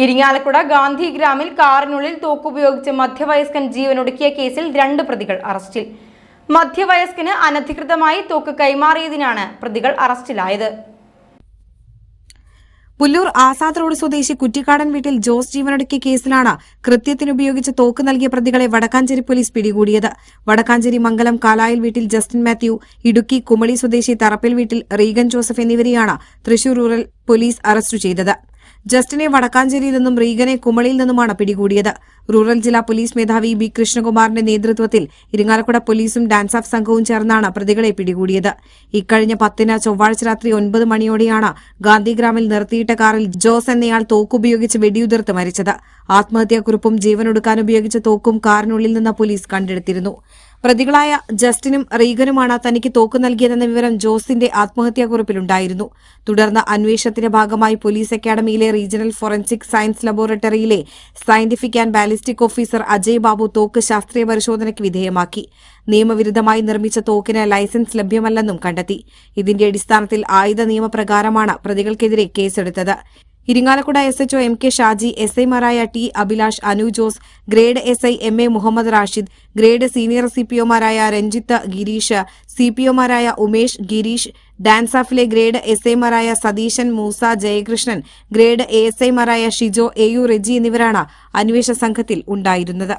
ഇരിങ്ങാലക്കുട ഗാന്ധിഗ്രാമിൽ കാറിനുള്ളിൽ തോക്കുപയോഗിച്ച് മധ്യവയസ്കൻ ജീവനൊടുക്കിയ കേസിൽ 2 പ്രതികൾ അറസ്റ്റിൽ. മധ്യവയസ്കന് അനധികൃതമായി തോക്ക് കൈമാറിയതിനാണ് പ്രതികൾ അറസ്റ്റിലായത്. പുല്ലൂർ ആസാദ് റോഡ് സ്വദേശി കുറ്റിക്കാടൻ വീട്ടിൽ ജോസ് ജീവനൊടുക്കിയ കേസിലാണ് കൃത്യത്തിനുപയോഗിച്ച് തോക്ക് നൽകിയ പ്രതികളെ വടക്കാഞ്ചേരി പോലീസ് പിടികൂടിയത്. വടക്കാഞ്ചേരി മംഗലം കാലായിൽ വീട്ടിൽ ജസ്റ്റിൻ മാത്യു, ഇടുക്കി കുമളി സ്വദേശി തറപ്പിൽ വീട്ടിൽ റീഗൻ ജോസഫ് എന്നിവരെയാണ് തൃശൂർ റൂറൽ പോലീസ് അറസ്റ്റ് ചെയ്തത്. ജസ്റ്റിനെ വടക്കാഞ്ചേരിയിൽ നിന്നും റീഗനെ കുമളിയിൽ നിന്നുമാണ് പിടികൂടിയത്. റൂറൽ ജില്ലാ പോലീസ് മേധാവി ബി കൃഷ്ണകുമാറിന്റെ നേതൃത്വത്തിൽ ഇരിങ്ങാലക്കുട പോലീസും ഡാൻസ് ഓഫ് സംഘവും ചേർന്നാണ് പ്രതികളെ പിടികൂടിയത്. ഇക്കഴിഞ്ഞ 10-ന് ചൊവ്വാഴ്ച രാത്രി 9 മണിയോടെയാണ് ഗാന്ധിഗ്രാമിൽ നിർത്തിയിട്ട കാറിൽ ജോസ് എന്നയാൾ തോക്കുപയോഗിച്ച് വെടിയുതിർത്ത് മരിച്ചത്. ആത്മഹത്യാക്കുറിപ്പും ജീവനൊടുക്കാൻ ഉപയോഗിച്ച തോക്കും കാറിനുള്ളിൽ നിന്ന് പോലീസ് കണ്ടെടുത്തിരുന്നു. പ്രതികളായ ജസ്റ്റിനും റീഗനുമാണ് തനിക്ക് തോക്ക് നൽകിയതെന്ന വിവരം ജോസിന്റെ ആത്മഹത്യാക്കുറിപ്പിലുണ്ടായിരുന്നു. തുടർന്ന് അന്വേഷണത്തിന്റെ ഭാഗമായി പോലീസ് അക്കാദമിയിലെ റീജിയണൽ ഫോറൻസിക് സയൻസ് ലബോറട്ടറിയിലെ scientific and ballistic officer Ajay Babu തോക്ക് ശാസ്ത്രീയ പരിശോധനയ്ക്ക് വിധേയമാക്കി. നിയമവിരുദ്ധമായി നിർമ്മിച്ച തോക്കിന് ലൈസൻസ് ലഭ്യമല്ലെന്നും കണ്ടെത്തി. ഇതിന്റെ അടിസ്ഥാനത്തിൽ ആയുധ നിയമപ്രകാരമാണ് പ്രതികൾക്കെതിരെ കേസെടുത്തത്. ഇരിങ്ങാലക്കുട SHO MK ഷാജി, SI-മാരായ T Abhilash, Anu Jose, grade SI MA Muhammad Rashid, grade senior CPO-മാരായ രഞ്ജിത്ത്, ഗിരീഷ്, CPO-മാരായ ഉമേഷ്, ഗിരീഷ്, ഡാൻസ് ഓഫിലെ ഗ്രേഡ് SI-മാരായ സതീശൻ, മൂസ, ജയകൃഷ്ണൻ, ഗ്രേഡ് ASI-മാരായ ഷിജോ, AU റെജി എന്നിവരാണ് അന്വേഷണ സംഘത്തിൽ ഉണ്ടായിരുന്നത്.